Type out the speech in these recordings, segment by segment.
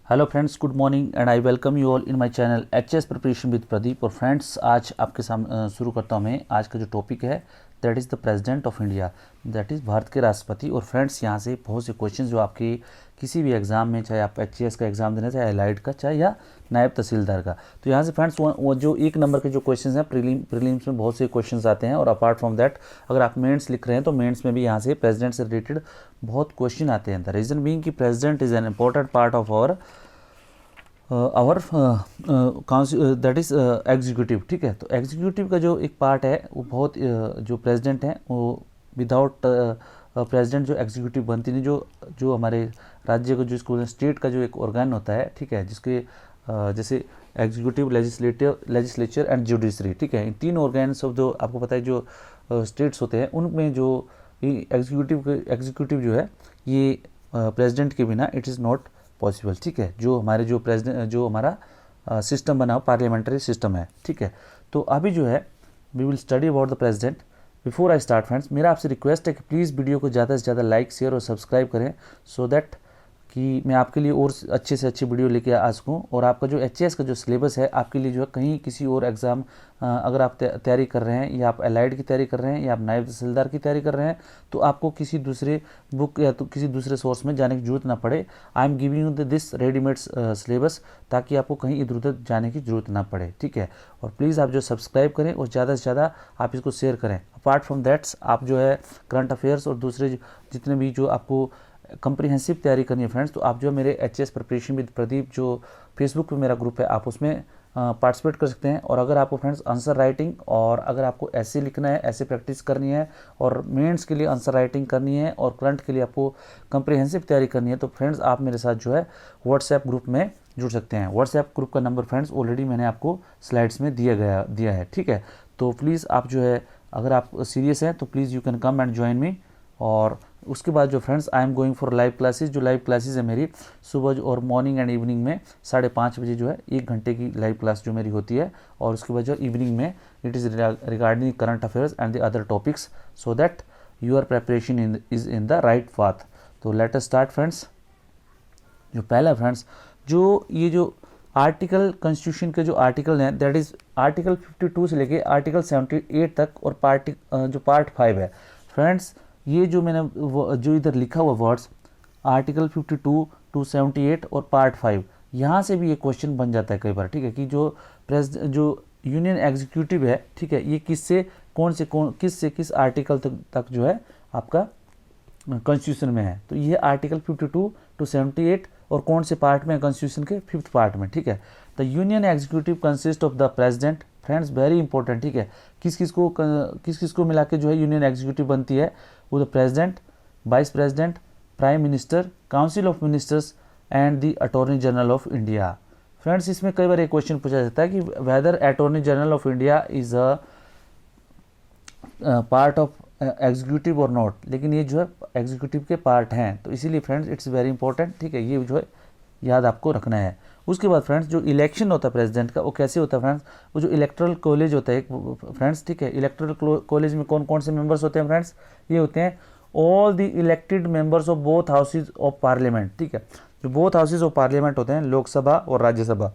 Hello friends, good morning and I welcome you all in my channel HS preparation with Pradeep. और friends, आज आपके सामने शुरू करता हूं मैं। आज का जो टॉपिक है that is the president of India, that is Bharat के राष्ट्रपति। और फ्रेंड्स, यहां से बहुत से क्वेश्चंस जो आपके किसी भी एग्जाम में, चाहे आप एचएस का एग्जाम देना, चाहे एलाइड का, चाहे या नायब तहसीलदार का, तो यहाँ से फ्रेंड्स वो जो एक नंबर के जो क्वेश्चंस हैं प्रीलिम्स में बहुत से क्वेश्चंस आते हैं। और अपार्ट फ्रॉम दैट, अगर आप मेंस लिख रहे हैं तो मेंस में भी यहाँ से प्रेसिडेंट से रिलेटेड बहुत क्वेश्चन आते हैं। द रीजन बीइंग कि president is an important part of our that is executive. ठीक है, तो एग्जीक्यूटिव का जो एक पार्ट है वो बहुत जो प्रेसिडेंट है वो विदाउट प्रेसिडेंट जो एग्जीक्यूटिव बनती नहीं। जो हमारे राज्य को, जो इसको स्टेट का जो एक ऑर्गन होता है, ठीक है, जिसके जैसे एग्जीक्यूटिव, लेजिस्लेचर एंड जुडिशरी। ठीक है, इन तीन ऑर्गन्स ऑफ जो आपको पता है जो स्टेट्स होते हैं, उनमें जो एग्जीक्यूटिव जो है ये प्रेसिडेंट के बिना इट इज़ नॉट पॉसिबल। ठीक है, जो हमारे जो प्रेसिडेंट जो हमारा सिस्टम बना पार्लियामेंट्री सिस्टम है। ठीक है, तो अभी जो है we will study about the president. Before I start friends, मेरा आपसे रिक्वेस्ट है कि प्लीज़ वीडियो को ज़्यादा से ज़्यादा लाइक, शेयर और सब्सक्राइब करें, सो दैट कि मैं आपके लिए और अच्छे से अच्छी वीडियो लेके आ सकूँ। और आपका जो एचएस का जो सिलेबस है आपके लिए जो है कहीं किसी और एग्ज़ाम अगर आप तैयारी कर रहे हैं, या आप एलाइड की तैयारी कर रहे हैं, या आप नायब तहसीलदार की तैयारी कर रहे हैं, तो आपको किसी दूसरे बुक या तो किसी दूसरे सोर्स में जाने की जरूरत ना पड़े। I am giving you this readymade syllabus, ताकि आपको कहीं इधर उधर जाने की जरूरत ना पड़े। ठीक है, और प्लीज़ आप जो सब्सक्राइब करें और ज़्यादा से ज़्यादा आप इसको शेयर करें। अपार्ट फ्रॉम दैट्स, आप जो है करंट अफेयर्स और दूसरे जितने भी जो आपको कंप्रीहेंसिव तैयारी करनी है फ्रेंड्स, तो आप जो मेरे एचएस प्रिपरेशन विद प्रदीप जो फेसबुक पे मेरा ग्रुप है, आप उसमें पार्टिसिपेट कर सकते हैं। और अगर आपको फ्रेंड्स आंसर राइटिंग, और अगर आपको ऐसे लिखना है, ऐसे प्रैक्टिस करनी है, और मेंस के लिए आंसर राइटिंग करनी है, और करंट के लिए आपको कंप्रीहेंसिव तैयारी करनी है, तो फ्रेंड्स आप मेरे साथ जो है व्हाट्सएप ग्रुप में जुड़ सकते हैं। व्हाट्सएप ग्रुप का नंबर फ्रेंड्स ऑलरेडी मैंने आपको स्लाइड्स में दिया है। ठीक है, तो प्लीज़ आप जो है, अगर आप सीरियस हैं तो please you can come and join me. और उसके बाद जो friends, I am going for live classes. जो लाइव क्लासेस है मेरी सुबह और मॉर्निंग एंड इवनिंग में 5:30 बजे जो है 1 घंटे की लाइव क्लास जो मेरी होती है। और उसके बाद जो इवनिंग में it is regarding current affairs and the other topics, so that your preparation is in the right path. तो लेट अस स्टार्ट फ्रेंड्स। जो पहला फ्रेंड्स, जो ये जो आर्टिकल कॉन्स्टिट्यूशन के जो आर्टिकल हैं, दैट इज़ आर्टिकल 52 से लेके आर्टिकल 78 तक, और जो पार्ट 5 है फ्रेंड्स। ये जो मैंने जो इधर लिखा हुआ वर्ड्स, आर्टिकल 52 टू 78 और पार्ट 5, यहाँ से भी ये क्वेश्चन बन जाता है कई बार। ठीक है, कि जो यूनियन एग्जीक्यूटिव है, ठीक है, ये किस आर्टिकल तक जो है आपका कॉन्स्टिट्यूशन में है। तो ये आर्टिकल 52 टू 78 और कौन से पार्ट में, कॉन्स्टिट्यूशन के 5th पार्ट में। ठीक है, the union executive consist of the president. Friends very important. ठीक है, किस किस को मिला के जो है यूनियन एग्जीक्यूटिव बनती है, वो the president, vice president, prime minister, council of ministers and the attorney general of India. Friends, इसमें कई बार एक क्वेश्चन पूछा जाता है कि whether attorney general of India is a part of executive और नॉट, लेकिन ये जो है एग्जीक्यूटिव के पार्ट हैं, तो इसीलिए फ्रेंड्स इट्स वेरी इंपॉर्टेंट। ठीक है, ये जो है याद आपको रखना है। उसके बाद फ्रेंड्स, जो इलेक्शन होता है प्रेसिडेंट का, वो कैसे होता है फ्रेंड्स, वो जो इलेक्टोरल कॉलेज होता है फ्रेंड्स, ठीक है, इलेक्टोरल कॉलेज में कौन कौन से मेंबर्स होते हैं फ्रेंड्स, ये होते हैं all the elected members of both houses of parliament. ठीक है, जो बोथ हाउसेज ऑफ पार्लियामेंट होते हैं, लोकसभा और राज्यसभा,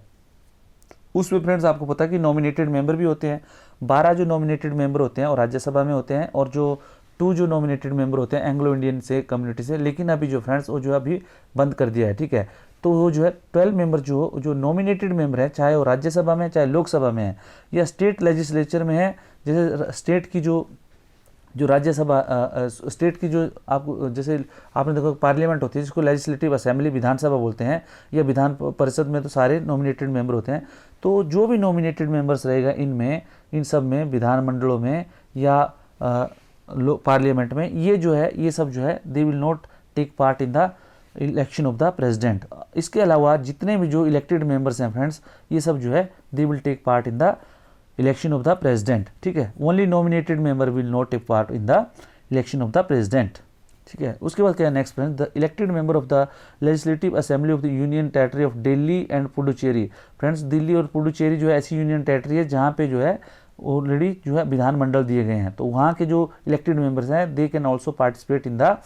उसमें फ्रेंड्स आपको पता है कि नॉमिनेटेड मेंबर भी होते हैं। 12 जो नॉमिनेटेड मेंबर होते हैं और राज्यसभा में होते हैं, और जो 2 जो नॉमिनेटेड मेंबर होते हैं एंग्लो इंडियन से कम्युनिटी से। लेकिन अभी जो फ्रेंड्स वो जो अभी बंद कर दिया है। ठीक है, तो वो जो है 12 मेंबर जो नॉमिनेटेड मेंबर है, चाहे वो राज्यसभा में, चाहे लोकसभा में है, या स्टेट लेजिस्लेचर में है। जैसे स्टेट की जो राज्यसभा स्टेट की जो आपको, जैसे आपने देखो पार्लियामेंट होती है जिसको लेजिस्लेटिव असेंबली विधानसभा बोलते हैं, या विधान परिषद में तो सारे नॉमिनेटेड मेंबर होते हैं। तो जो भी नॉमिनेटेड मेंबर्स रहेगा इन सब में, विधानमंडलों में या पार्लियामेंट में, ये जो है ये सब जो है they will not take part in the election of the president. इसके अलावा जितने भी जो इलेक्टेड मेंबर्स हैं फ्रेंड्स, ये सब जो है they will take part in the election of the president. ठीक है, only nominated member will not take part in the election of the president. ठीक है, उसके बाद क्या है next friends, the elected member of the legislative assembly of the union territory of Delhi and Puducherry. Friends, Delhi और पुडुचेरी जो है ऐसी यूनियन टेरिटरी है जहाँ पे जो है ऑलरेडी जो है विधानमंडल दिए गए हैं, तो वहाँ के जो इलेक्टेड मेंबर्स हैं they can also participate in the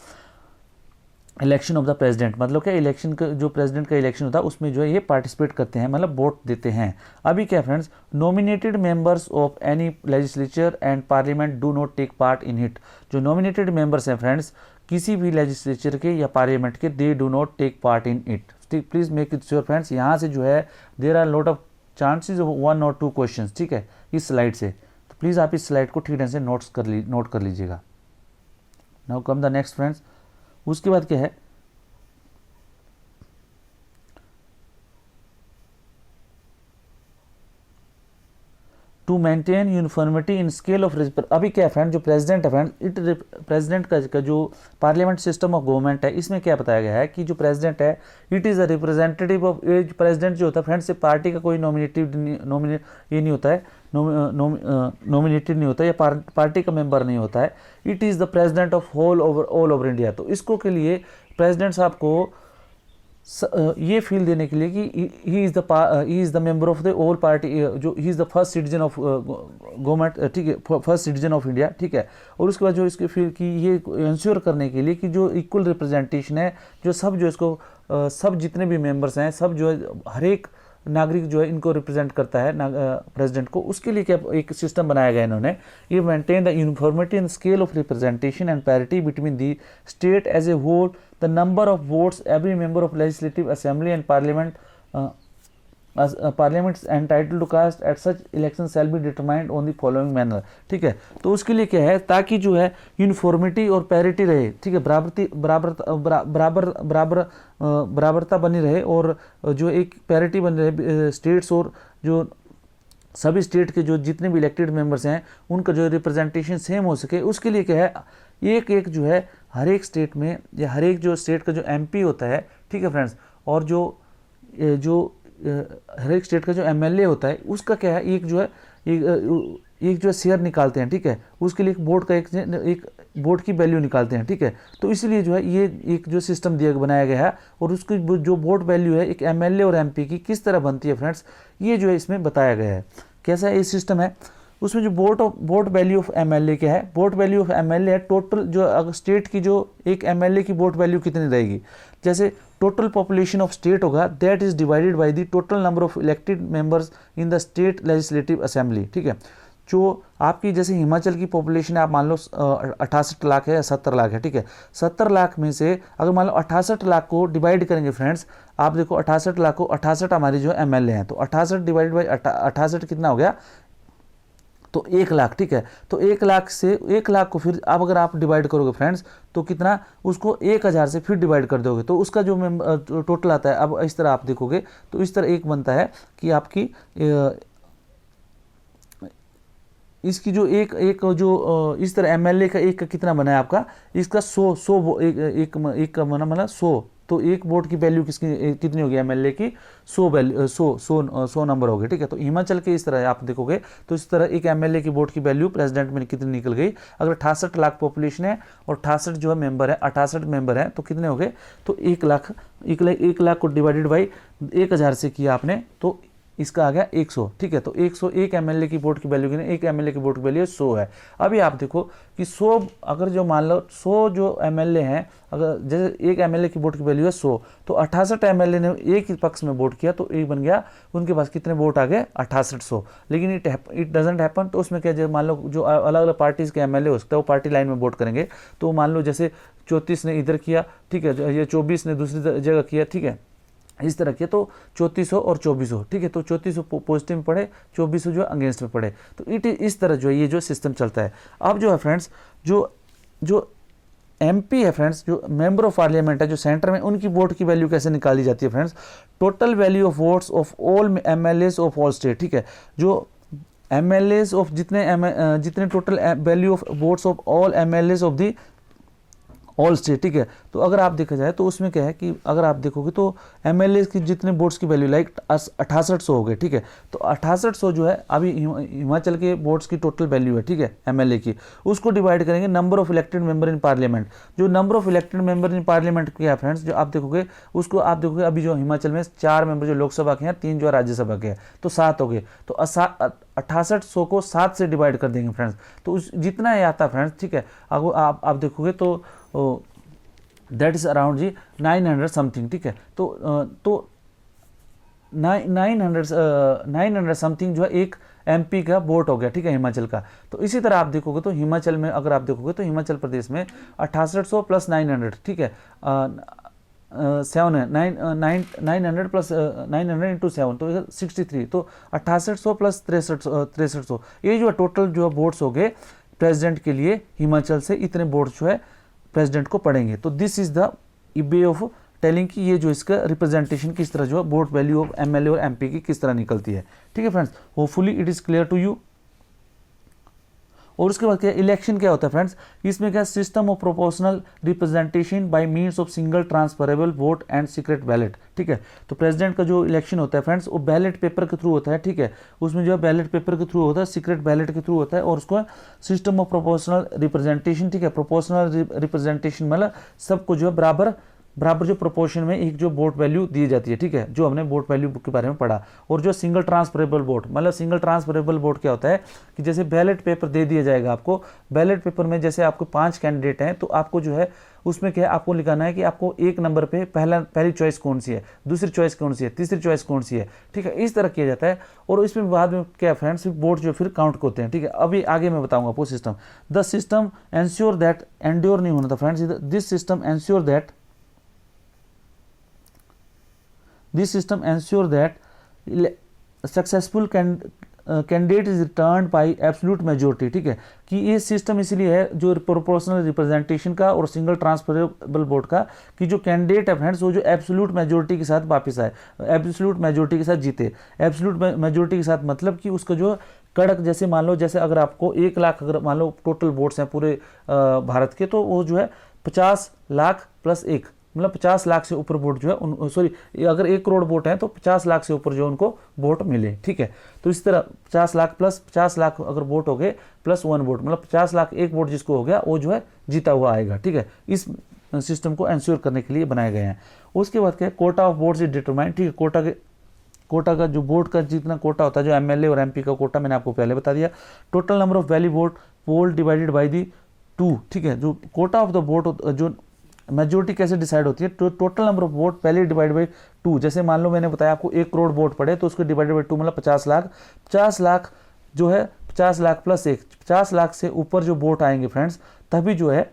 election of the president, मतलब क्या इलेक्शन का जो प्रेसिडेंट का इलेक्शन होता है उसमें जो है ये पार्टिसिपेट करते हैं, मतलब वोट देते हैं। अभी क्या friends, nominated members of any legislature and parliament do not take part in it. जो नॉमिनेटेड मेंबर्स हैं फ्रेंड्स किसी भी लेजिस्लेचर के या पार्लियामेंट के, they do not take part in it. ठीक, please make it sure friends, यहाँ से जो है there are lot of chances of 1 और 2 क्वेश्चन, ठीक है, इस स्लाइड से। तो प्लीज़ आप इस स्लाइड को ठीक ढंग से नोट कर लीजिएगा। Now come the next friends, उसके बाद क्या है, to maintain uniformity in scale of. अभी क्या है फ्रेंड, जो प्रेसिडेंट है फ्रेंड, प्रेसिडेंट का जो पार्लियामेंट सिस्टम ऑफ गवर्नमेंट है, इसमें क्या बताया गया है कि जो प्रेसिडेंट है it is a representative of age. President जो होता है फ्रेंड से पार्टी का कोई नॉमिनेटेड ये नहीं होता है, नॉमिनेटेड नहीं होता है या पार्टी का मेंबर नहीं होता है। It is the president of all over India. तो इसको के लिए प्रेसिडेंट साहब को ये फील देने के लिए कि he is the member of the all party, जो he is the first citizen of government, ठीक है, फर्स्ट सिटीजन ऑफ इंडिया, ठीक है। और उसके बाद जो इसके फील कि ये इंश्योर करने के लिए कि जो इक्वल रिप्रेजेंटेशन है, जो सब जो इसको सब जितने भी मेंबर्स हैं सब जो है हर एक नागरिक जो है इनको रिप्रेजेंट करता है प्रेसिडेंट को, उसके लिए क्या एक सिस्टम बनाया गया इन्होंने, ये maintain the uniformity in scale of representation and parity between the state as a whole, the number of votes every member of legislative assembly and parliament entitled to cast at such election shall be determined on the following manner. ठीक है, तो उसके लिए क्या है, ताकि जो है यूनिफॉर्मिटी और पैरिटी रहे, ठीक है, बराबरता बनी रहे और जो एक पैरिटी बनी रहे स्टेट्स और जो सभी स्टेट के जो जितने भी इलेक्टेड मेंबर्स हैं उनका जो रिप्रेजेंटेशन सेम हो सके, उसके लिए क्या है एक जो है हर एक स्टेट में या हर एक जो स्टेट का जो एमपी होता है, ठीक है फ्रेंड्स, और जो हर एक स्टेट का जो एमएलए होता है उसका क्या है एक जो है शेयर निकालते हैं, ठीक है, उसके लिए एक वोट का एक वोट की वैल्यू निकालते हैं, ठीक है। तो इसलिए जो है ये एक जो सिस्टम बनाया गया है और उसकी जो वोट वैल्यू है एक एमएलए और एमपी की किस तरह बनती है फ्रेंड्स, ये जो है इसमें बताया गया है। कैसा ये सिस्टम है, उसमें जो वोट वैल्यू ऑफ एमएलए क्या है, वोट वैल्यू ऑफ एमएलए है टोटल जो अगर स्टेट की जो एक एमएलए की वोट वैल्यू कितनी रहेगी, जैसे टोटल पॉपुलेशन ऑफ स्टेट होगा that is divided by the total number of elected members in the state legislative assembly. ठीक है, जो आपकी जैसे हिमाचल की पॉपुलेशन है आप मान लो 68 लाख है या 70 लाख है, ठीक है, 70 लाख में से अगर मान लो 68 लाख को डिवाइड करेंगे फ्रेंड्स, आप देखो 68 लाख को 68 हमारी जो एमएलए हैं, तो 68 डिवाइड बाई 68 कितना हो गया, तो 1 लाख, ठीक है। तो 1 लाख से 1 लाख को फिर अब अगर आप डिवाइड करोगे फ्रेंड्स तो कितना, उसको 1000 से फिर डिवाइड कर दोगे तो उसका जो टोटल आता है, अब इस तरह आप देखोगे तो इस तरह एक बनता है कि आपकी इसकी जो एक जो इस तरह एमएलए का एक का कितना बना है आपका, इसका 100 एक का बना मतलब 100, तो एक वोट की वैल्यू कितनी होगी एमएलए की, 100 नंबर हो गए, ठीक है। तो हिमाचल के इस तरह आप देखोगे तो इस तरह एक एमएलए की वोट की वैल्यू प्रेसिडेंट में कितनी निकल गई, अगर 68 लाख पॉपुलेशन है और 68 जो है मेंबर है, 68 मेंबर है तो कितने हो गए, तो 1 लाख को डिवाइडेड बाई 1000 से किया आपने तो इसका आ गया 100, ठीक है। तो 100 एक एमएलए की वोट की वैल्यू कितनी, एक एमएलए की वोट की वैल्यू 100 है। अभी आप देखो कि 100 अगर जो मान लो 100 जो एमएलए हैं, अगर जैसे एक एमएलए की वोट की वैल्यू है 100, तो 68 एमएलए ने एक ही पक्ष में वोट किया तो एक बन गया, उनके पास कितने वोट आ गए 6800, लेकिन इट डजेंट हैपन। तो उसमें क्या, मान लो जो अलग अलग पार्टीज के एमएलए हो सकता है वो पार्टी लाइन में वोट करेंगे, तो मान लो जैसे 34 ने इधर किया, ठीक है, ये 24 ने दूसरी जगह किया, ठीक है, इस तरह किया तो 3400 और 2400, ठीक है, तो 3400 पॉजिटिव में पड़े, 2400 जो अगेंस्ट में पड़े, तो इस तरह जो है ये जो सिस्टम चलता है। अब जो है फ्रेंड्स जो एमपी है फ्रेंड्स, जो मेंबर ऑफ पार्लियामेंट है जो सेंटर में, उनकी वोट की वैल्यू कैसे निकाली जाती है friends, total value of votes of all MLAs of all state, ठीक है, जो एमएलएस ऑफ जितने total value of votes of all MLAs of the all state, ठीक है। तो अगर आप देखा जाए तो उसमें क्या है कि अगर आप देखोगे तो एमएलए की जितने वोट्स की वैल्यू लाइक 6800 हो गए, ठीक है, तो 6800 जो है अभी हिमाचल के वोट्स की टोटल वैल्यू है, ठीक है, एमएलए की, उसको डिवाइड करेंगे number of elected member in parliament, जो number of elected member in parliament क्या है फ्रेंड्स, जो आप देखोगे उसको आप देखोगे अभी जो हिमाचल में 4 मेंबर जो लोकसभा के हैं, 3 जो राज्यसभा के हैं, तो 7 हो गए, तो 6800 को 7 से डिवाइड कर देंगे फ्रेंड्स, तो जितना ये आता है फ्रेंड्स, ठीक है। अब आप देखोगे तो दैट इज अराउंड जी 900 समथिंग, ठीक है। तो 900 समथिंग जो है एक एमपी का वोट हो गया, ठीक है, हिमाचल का। तो इसी तरह आप देखोगे तो हिमाचल में अगर आप देखोगे तो हिमाचल प्रदेश में 6800 प्लस 900, ठीक है, 7 है, 900 प्लस 900 इंटू 7 तो 63, तो 6800 प्लस 6300 ये जो है टोटल जो है वोट्स हो गए प्रेसिडेंट के लिए हिमाचल से, इतने वोट्स जो है प्रेसिडेंट को पड़ेंगे। तो this is the way of telling कि ये जो इसका रिप्रेजेंटेशन किस तरह जो है वोट वैल्यू ऑफ एमएलए और एमपी की किस तरह निकलती है, ठीक है friends. Hopefully it is clear to you. और उसके बाद क्या इलेक्शन क्या होता है फ्रेंड्स, इसमें क्या system of proportional representation by means of single transferable vote and secret ballot, ठीक है। तो प्रेसिडेंट का जो इलेक्शन होता है फ्रेंड्स वो बैलेट पेपर के थ्रू होता है, ठीक है, उसमें जो है बैलेट पेपर के थ्रू होता है, सीक्रेट बैलेट के थ्रू होता है, और उसको सिस्टम ऑफ प्रोपोर्शनल रिप्रेजेंटेशन, ठीक है। प्रोपोर्शनल रिप्रेजेंटेशन मतलब सबको जो है बराबर जो प्रोपोर्शन में एक जो वोट वैल्यू दी जाती है, ठीक है, जो हमने वोट वैल्यू के बारे में पढ़ा। और जो सिंगल ट्रांसफरेबल वोट, मतलब सिंगल ट्रांसफरेबल वोट क्या होता है कि जैसे बैलेट पेपर दे दिया जाएगा आपको, बैलेट पेपर में जैसे आपको 5 कैंडिडेट हैं तो आपको जो है उसमें क्या है आपको लिखाना है कि आपको एक नंबर पे पहली चॉइस कौन सी है, दूसरी चॉइस कौन सी है, तीसरी चॉइस कौन सी है, ठीक है, इस तरह किया जाता है। और इसमें बाद में क्या फ्रेंड्स वोट जो फिर काउंट होते हैं, ठीक है। अभी आगे मैं बताऊंगा आपको system. The system ensure that, endure नहीं होना था friends, this system ensure that, this system ensure that successful candidate is written by absolute majority, ठीक है, कि ये सिस्टम इसलिए है जो प्रोपोर्शनल रिप्रेजेंटेशन का और सिंगल ट्रांसफरेबल वोट का, कि जो कैंडिडेट है फ्रेंड्स वो जो एब्सोल्यूट मेजोरिटी के साथ वापस आए, एब्सोल्यूट मेजोरिटी के साथ जीते। एब्सोल्यूट मेजोरिटी के साथ मतलब कि उसका जो कड़क, जैसे मान लो जैसे अगर आपको 1 लाख अगर मान लो टोटल वोट्स हैं पूरे भारत के, तो वो जो है 50 लाख प्लस 1 मतलब 50 लाख से ऊपर वोट जो है सॉरी अगर 1 करोड़ वोट है तो 50 लाख से ऊपर जो उनको वोट मिले, ठीक है। तो इस तरह 50 लाख प्लस 50 लाख अगर वोट हो गए प्लस 1 वोट मतलब 50 लाख एक वोट जिसको हो गया वो जो है जीता हुआ आएगा, ठीक है। इस सिस्टम को एंश्योर करने के लिए बनाए गए हैं। उसके बाद क्या Kota of votes is determine, ठीक है। कोटा का जो वोट का जितना कोटा होता है, जो एमएलए और एमपी का कोटा मैंने आपको पहले बता दिया। Total number of valid vote poll divided by the 2, ठीक है। जो कोटा ऑफ द वोट जो मेजोरिटी कैसे डिसाइड होती है, तो टोटल नंबर ऑफ वोट पहले डिवाइड बाई 2, जैसे मान लो मैंने बताया आपको 1 करोड़ वोट पड़े तो उसको डिवाइडेड बाई 2 मतलब 50 लाख। 50 लाख जो है 50 लाख प्लस 1, 50 लाख से ऊपर जो वोट आएंगे फ्रेंड्स तभी जो है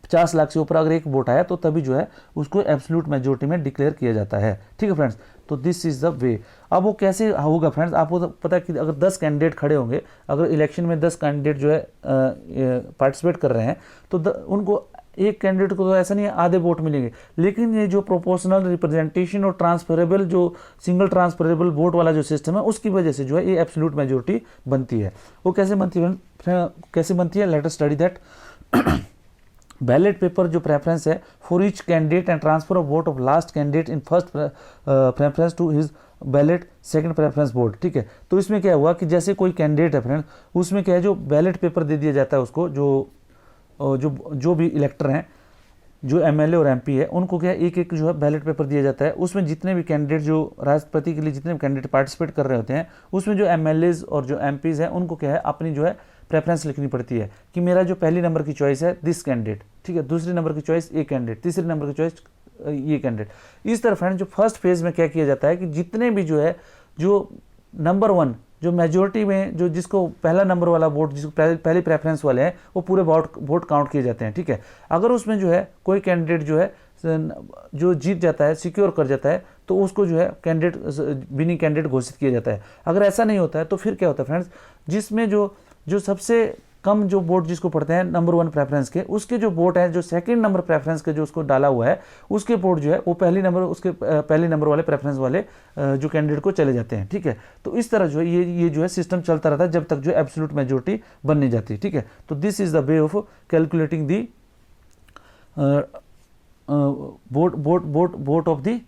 50 लाख से ऊपर अगर एक वोट आया तो तभी जो है उसको एब्सोल्यूट मेजोरिटी में डिक्लेयर किया जाता है, ठीक है फ्रेंड्स। तो दिस इज द वे। अब वो कैसे होगा फ्रेंड्स, आपको तो पता है कि अगर 10 कैंडिडेट खड़े होंगे, अगर इलेक्शन में 10 कैंडिडेट जो है पार्टिसिपेट कर रहे हैं तो उनको एक कैंडिडेट को तो ऐसा नहीं है आधे वोट मिलेंगे, लेकिन ये जो प्रोपोर्शनल रिप्रेजेंटेशन और ट्रांसफरेबल जो सिंगल ट्रांसफरेबल वोट वाला जो सिस्टम है उसकी वजह से जो है ये एब्सोल्यूट मेजोरिटी बनती है। वो कैसे बनती है let us study that. Ballot paper जो प्रेफरेंस है for each candidate and transfer of vote of last candidate in first preference to his ballot second preference vote, ठीक है। तो इसमें क्या हुआ कि जैसे कोई कैंडिडेट है फ्रेंड उसमें क्या है जो बैलेट पेपर दे दिया जाता है उसको, जो भी इलेक्टर हैं जो एमएलए और एमपी है उनको क्या एक एक जो है बैलेट पेपर दिया जाता है। उसमें जितने भी कैंडिडेट जो राष्ट्रपति के लिए जितने भी कैंडिडेट पार्टिसिपेट कर रहे होते हैं उसमें जो एमएलएज और जो एमपीज हैं उनको क्या है अपनी जो है प्रेफरेंस लिखनी पड़ती है कि मेरा जो पहली नंबर की चॉइस है दिस कैंडिडेट, ठीक है, दूसरी नंबर की चॉइस ए कैंडिडेट, तीसरी नंबर की चॉइस ये कैंडिडेट। इस तरह फ्रेंड जो फर्स्ट फेज में क्या किया जाता है कि जितने भी जो है जो नंबर 1 जो मेजोरिटी में जो जिसको पहला नंबर वाला वोट जिसको पहली प्रेफरेंस वाले हैं वो पूरे वोट काउंट किए जाते हैं, ठीक है। अगर उसमें जो है कोई कैंडिडेट जो है जो जीत जाता है सिक्योर कर जाता है तो उसको जो है कैंडिडेट विनिंग कैंडिडेट घोषित किया जाता है। अगर ऐसा नहीं होता है तो फिर क्या होता है फ्रेंड्स, जिसमें जो सबसे कम जो वोट जिसको पड़ते हैं नंबर 1 प्रेफरेंस के उसके जो वोट है जो सेकंड नंबर प्रेफरेंस के जो उसको डाला हुआ है उसके वोट जो है वो पहली नंबर वाले प्रेफरेंस वाले जो कैंडिडेट को चले जाते हैं, ठीक है। तो इस तरह जो है ये जो है सिस्टम चलता रहता है जब तक जो एब्सोल्यूट मेजोरिटी बन नहीं जाती, ठीक है। तो this is the way of calculating the vote of the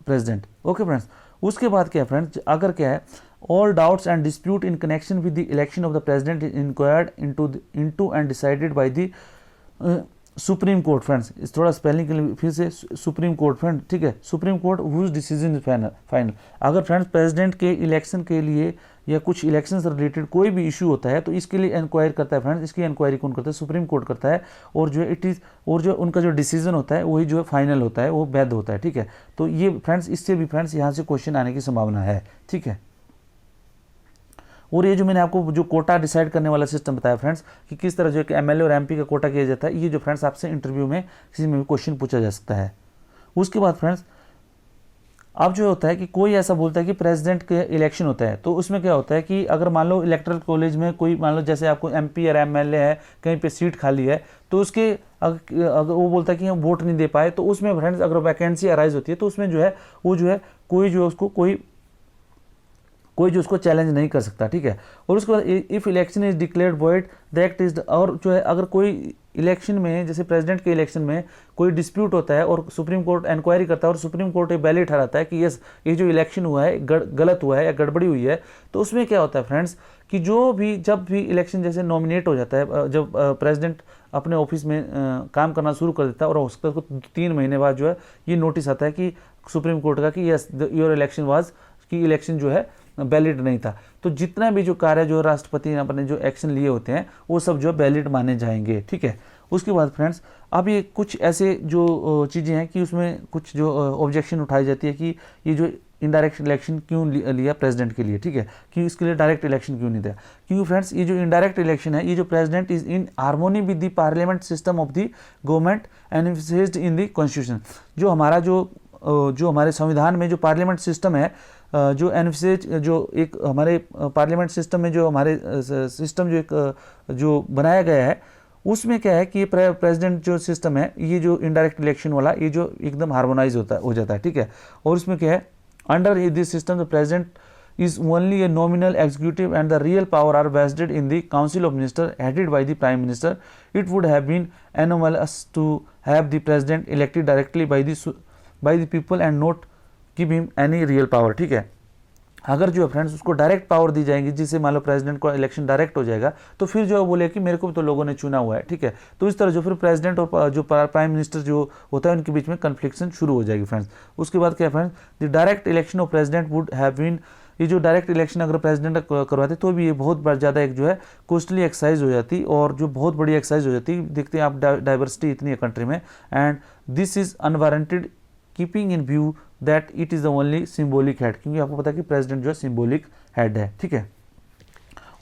president, okay friends. उसके बाद क्या है फ्रेंड्स, अगर क्या है all doubts and dispute in connection with the election of the president is inquired into and decided by the supreme court friends, इस थोड़ा spelling के लिए फिर से सुप्रीम कोर्ट फ्रेंड, ठीक है, supreme court whose decision is final. अगर friends president के इलेक्शन के लिए या कुछ इलेक्शन से रिलेटेड कोई भी इशू होता है तो इसके लिए इंक्वायरी करता है फ्रेंड्स, इसकी इंक्वायरी कौन करता है? सुप्रीम कोर्ट करता है। और जो है इट इज़, और जो उनका जो डिसीजन होता है वही जो है फाइनल होता है, वो वैध होता है, ठीक है। तो ये फ्रेंड्स, इससे भी फ्रेंड्स यहाँ से क्वेश्चन आने की संभावना है, ठीक है। और ये जो मैंने आपको जो कोटा डिसाइड करने वाला सिस्टम बताया फ्रेंड्स, कि किस तरह जो है एमएलए और एमपी का कोटा किया जाता है, ये जो फ्रेंड्स आपसे इंटरव्यू में किसी में भी क्वेश्चन पूछा जा सकता है। उसके बाद फ्रेंड्स, अब जो होता है कि कोई ऐसा बोलता है कि प्रेसिडेंट के इलेक्शन होता है, तो उसमें क्या होता है कि अगर मान लो इलेक्टोरल कॉलेज में कोई, मान लो जैसे आपको एमपी और एमएलए है, कहीं पे सीट खाली है, तो उसके अगर वो बोलता है कि हम वोट नहीं दे पाए, तो उसमें फ्रेंड्स अगर वैकेंसी अराइज होती है तो उसमें जो है वो जो है कोई जो उसको कोई जो उसको चैलेंज नहीं कर सकता, ठीक है। और उसके बाद if election is declared void the act is, और जो है अगर कोई इलेक्शन में, जैसे प्रेसिडेंट के इलेक्शन में कोई डिस्प्यूट होता है और सुप्रीम कोर्ट इंक्वायरी करता है और सुप्रीम कोर्ट एक वैलिड ठहराता है कि यस ये जो इलेक्शन हुआ है गलत हुआ है या गड़बड़ी हुई है, तो उसमें क्या होता है फ्रेंड्स कि जो भी, जब भी इलेक्शन जैसे नॉमिनेट हो जाता है, जब प्रेसिडेंट अपने ऑफिस में काम करना शुरू कर देता है और उसको 3 महीने बाद जो है ये नोटिस आता है कि सुप्रीम कोर्ट का कि यस योर इलेक्शन वाज, कि इलेक्शन जो है वैलिड नहीं था, तो जितना भी जो कार्य जो राष्ट्रपति ने अपने जो एक्शन लिए होते हैं वो सब जो वैलिड माने जाएंगे, ठीक है। उसके बाद फ्रेंड्स, अब ये कुछ ऐसे जो चीज़ें हैं कि उसमें कुछ जो ऑब्जेक्शन उठाई जाती है कि ये जो इनडायरेक्ट इलेक्शन क्यों लिया प्रेसिडेंट के लिए, ठीक है, कि इसके लिए डायरेक्ट इलेक्शन क्यों नहीं दिया? क्योंकि फ्रेंड्स ये जो इनडायरेक्ट इलेक्शन है, ये जो president is in harmony with the parliament system of the government enforced in the constitution. जो हमारा जो हमारे संविधान में जो पार्लियामेंट सिस्टम है, जो एनफोर्स, जो एक हमारे पार्लियामेंट सिस्टम में जो हमारे सिस्टम जो एक जो बनाया गया है, उसमें क्या है कि प्रेसिडेंट जो सिस्टम है, ये जो इनडायरेक्ट इलेक्शन वाला, ये जो एकदम हार्मोनाइज हो जाता है, ठीक है। और उसमें क्या है, under this system the president is only a nominal executive and the real power are vested in the council of ministers headed by the prime minister. It would have been anomalous to have the president elected directly by the people and not give him any real power, ठीक है। अगर जो है friends उसको direct power दी जाएंगी, जिससे मान लो president को इलेक्शन डायरेक्ट हो जाएगा, तो फिर जो है बोले कि मेरे को भी तो लोगों ने चुना हुआ है, ठीक है। तो इस तरह जो फिर प्रेसिडेंट और जो प्राइम मिनिस्टर जो होता है उनके बीच में कन्फ्लिक्शन शुरू हो जाएगी फ्रेंड्स। उसके बाद क्या friends, the direct election of president would have been, ये जो डायरेक्ट इलेक्शन अगर प्रेसिडेंट करवाते तो भी ये बहुत ज़्यादा एक जो है कॉस्टली एक्सरसाइज हो जाती और जो बहुत बड़ी एक्सरसाइज हो जाती। देखते हैं आप डाइवर्सिटी इतनी है कंट्री में, and this is unwarranted keeping in view that it is the only symbolic head, क्योंकि आपको पता है कि प्रेसिडेंट जो है सिंबॉलिक हेड है, ठीक है।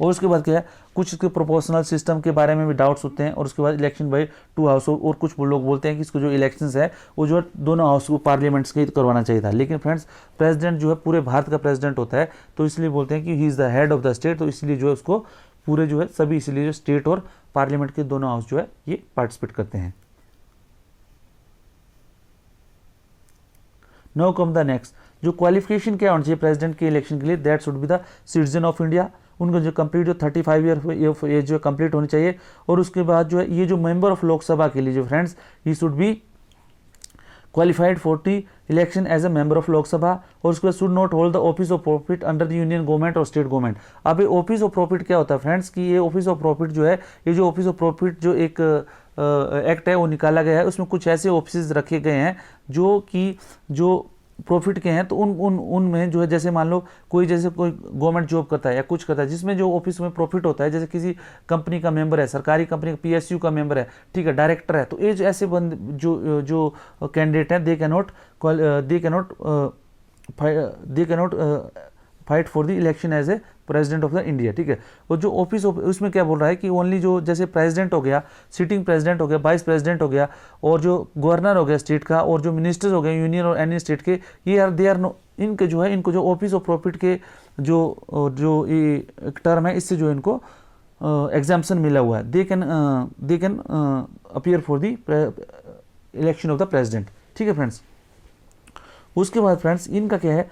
और उसके बाद क्या है, कुछ इसके प्रोपोर्शनल सिस्टम के बारे में भी डाउट्स होते हैं। और उसके बाद इलेक्शन बाई 2 हाउस, और कुछ लोग बोलते हैं कि इसको जो इलेक्शंस है वो जो है दोनों हाउस को पार्लियामेंट्स के करवाना चाहिए था, लेकिन फ्रेंड्स प्रेसिडेंट जो है पूरे भारत का प्रेसिडेंट होता है, तो इसलिए बोलते हैं कि he is the head of the state, तो इसलिए जो है उसको पूरे जो है सभी, इसलिए जो स्टेट और पार्लियामेंट के दोनों हाउस जो है ये पार्टिसिपेट करते हैं। नाउ कम द नेक्स्ट, जो क्वालिफिकेशन क्या होना चाहिए प्रेसिडेंट के इलेक्शन के लिए, that should be the citizen of India. उनको जो कंप्लीट जो 35 ईयर एज जो कंप्लीट होनी चाहिए। और उसके बाद जो है ये जो मेंबर ऑफ लोकसभा के लिए जो friends, he should be qualified for the election as a member of Lok Sabha. और उसके बाद should not hold the office of profit under the union government और स्टेट गवर्नमेंट। अब ये ऑफिस ऑफ प्रॉफिट क्या होता है फ्रेंड्स, कि ये ऑफिस ऑफ प्रॉफिट जो है, ये जो ऑफिस ऑफ प्रॉफिट जो एक एक्ट है वो निकाला गया है, उसमें कुछ ऐसे ऑफिस रखे गए हैं जो कि जो प्रॉफिट के हैं, तो उनमें जो है, जैसे मान लो कोई गवर्नमेंट जॉब करता है या कुछ करता है जिसमें जो ऑफिस में प्रॉफिट होता है, जैसे किसी कंपनी का मेंबर है, सरकारी कंपनी का PSU का मेंबर है, ठीक है, डायरेक्टर है, तो ये जो ऐसे जो कैंडिडेट हैं, they cannot fight for the election as a president of the India, ठीक है। और जो ऑफिस उसमें क्या बोल रहा है कि ओनली जो जैसे प्रेसिडेंट हो गया, सिटिंग प्रेसिडेंट हो गया, वाइस प्रेसिडेंट हो गया, और जो गवर्नर हो गया स्टेट का, और जो मिनिस्टर्स हो गए यूनियन और एनी स्टेट के, ये दे आर इनके जो है, इनको जो ऑफिस ऑफ प्रॉफिट के जो ये टर्म है, इससे जो इनको एग्जाम्पशन मिला हुआ है, they can appear for the election of the president, ठीक है फ्रेंड्स। उसके बाद फ्रेंड्स इनका क्या है,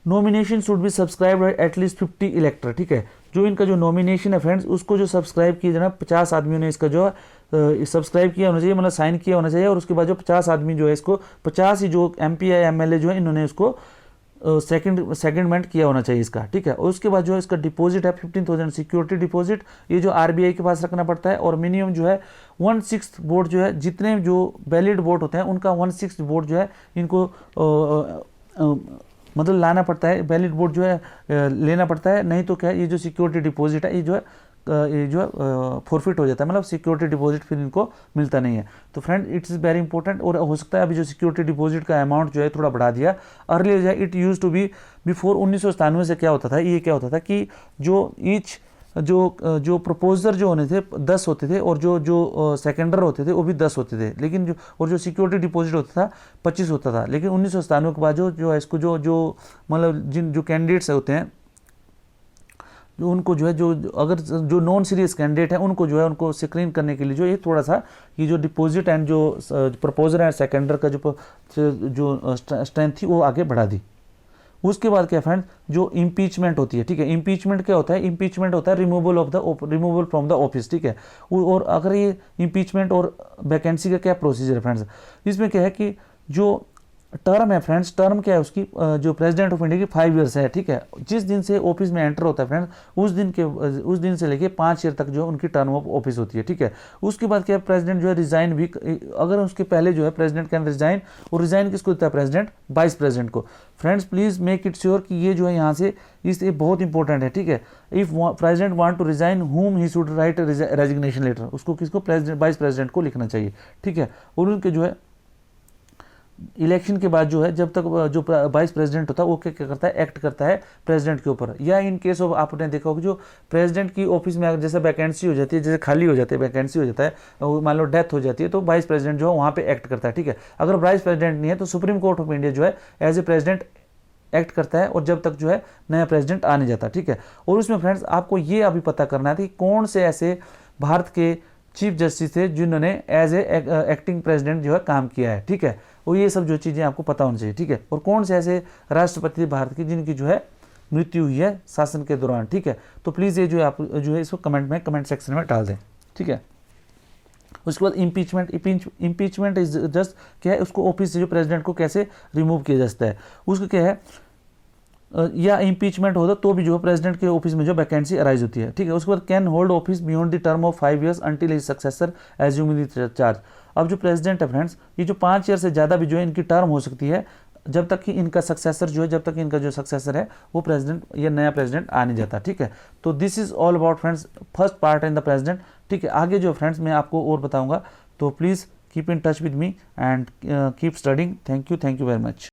nomination should be subscribe at least 50 इलेक्टर, ठीक है। जो इनका जो नॉमिनेशन है फ्रेंड्स, उसको जो सब्सक्राइब किया जाना, 50 आदमियों ने इसका जो सब्सक्राइब किया होना चाहिए, मतलब साइन किया होना चाहिए। और उसके बाद जो 50 आदमी जो है इसको 50 ही जो MP या MLA जो है इन्होंने इसको सेकंडमेंट किया होना चाहिए इसका, ठीक है। और उसके बाद जो है इसका डिपॉजिट है 15,000 सिक्योरिटी डिपॉजिट, ये जो आरबीआई के पास रखना पड़ता है। और मिनिमम जो है 1/6 वोट जो है, जितने जो वैलिड वोट होते हैं उनका 1/6 वोट जो है इनको मतलब लाना पड़ता है, वैलिड वोट जो है लेना पड़ता है। नहीं तो क्या है, ये जो सिक्योरिटी डिपॉजिट है ये जो है फॉरफिट हो जाता है, मतलब सिक्योरिटी डिपॉजिट फिर इनको मिलता नहीं है। तो friend it's is very important. और हो सकता है अभी जो सिक्योरिटी डिपॉजिट का अमाउंट जो है थोड़ा बढ़ा दिया। अर्लियर जो है it use to be before 1997 से क्या होता था, ये क्या होता था कि जो प्रपोजर जो होने थे 10 होते थे, और जो सेकेंडर होते थे वो भी 10 होते थे, लेकिन जो सिक्योरिटी डिपॉजिट होता था 25 होता था। लेकिन 1997 के बाद जो इसको जो मतलब जो कैंडिडेट्स होते हैं, जो उनको जो है अगर जो नॉन सीरियस कैंडिडेट है उनको जो है उनको स्क्रीन करने के लिए जो ये थोड़ा सा ये जो डिपॉजिट एंड जो प्रपोजर एंड सेकेंडर का जो स्ट्रेंथ थी वो आगे बढ़ा दी। उसके बाद क्या फ्रेंड, जो इम्पीचमेंट होती है, ठीक है। इम्पीचमेंट क्या होता है, इम्पीचमेंट होता है रिमूवल फ्रॉम द ऑफिस, ठीक है। और अगर ये इम्पीचमेंट और वैकेंसी का क्या प्रोसीजर है फ्रेंड्स, इसमें क्या है कि जो टर्म है फ्रेंड्स, टर्म क्या है उसकी, जो प्रेसिडेंट ऑफ इंडिया की 5 ईयर्स है, ठीक है। जिस दिन से ऑफिस में एंटर होता है फ्रेंड्स, उस दिन से लेके 5 ईयर तक जो उनकी टर्म ऑफ ऑफिस होती है, ठीक है। उसके बाद क्या है, प्रेसिडेंट जो है रिजाइन भी, अगर उसके पहले जो है प्रेसिडेंट कैन रिजाइन, और रिजाइन किसको देता है, प्रेसिडेंट वाइस प्रेसिडेंट को। Friends please make it sure कि ये जो है यहाँ से ये बहुत इंपॉर्टेंट है, ठीक है। If president want to resign whom he should write resignation letter, उसको किसको, प्रेसिडेंट वाइस प्रेसिडेंट को लिखना चाहिए, ठीक है। और उनके जो है इलेक्शन के बाद जो है जब तक जो वाइस प्रेसिडेंट होता है वो क्या करता है, एक्ट करता है प्रेसिडेंट के ऊपर। या इन केस ऑफ आपने देखा होगा जो प्रेसिडेंट की ऑफिस में जैसे वैकेंसी हो जाती है, जैसे खाली हो जाती है, वैकेंसी हो जाता है, मान लो डेथ हो जाती है, तो वाइस प्रेसिडेंट जो है वहाँ पे एक्ट करता है, ठीक है। अगर वाइस प्रेसिडेंट नहीं है तो सुप्रीम कोर्ट ऑफ इंडिया जो है एज ए प्रेसिडेंट एक्ट करता है, और जब तक जो है नया प्रेसिडेंट आ नहीं जाता, ठीक है। और उसमें फ्रेंड्स आपको ये अभी पता करना है कि कौन से ऐसे भारत के चीफ जस्टिस थे जिन्होंने एज ए एक्टिंग प्रेसिडेंट जो है काम किया है, ठीक है। और ये सब जो चीज़ें आपको पता होनी चाहिए, ठीक है। और कौन से ऐसे राष्ट्रपति थे भारत के जिनकी जो है मृत्यु हुई है शासन के दौरान, ठीक है। तो प्लीज़ ये जो है आप जो है इसको कमेंट सेक्शन में डाल दें, ठीक है। उसके बाद इम्पीचमेंट इज जस्ट क्या है, उसको ऑफिस से जो प्रेसिडेंट को कैसे रिमूव किया जा सकता है, उसको क्या है, या इम्पीचमेंट होता तो भी जो प्रेसिडेंट के ऑफिस में जो वैकेंसी अराइज होती है, ठीक है। उसके बाद can hold office beyond the term of 5 years until his successor assume the charge. अब जो प्रेसिडेंट है फ्रेंड्स, ये जो 5 ईयर से ज़्यादा भी जो है इनकी टर्म हो सकती है, जब तक कि इनका सक्सेसर जो है, जब तक इनका जो सक्सेसर है वो प्रेसिडेंट या नया प्रेसिडेंट आ नहीं जाता, ठीक है। तो this is all about friends first part in the president, ठीक है। आगे जो फ्रेंड्स मैं आपको और बताऊंगा, तो please keep in touch with me and keep studying. Thank you very much.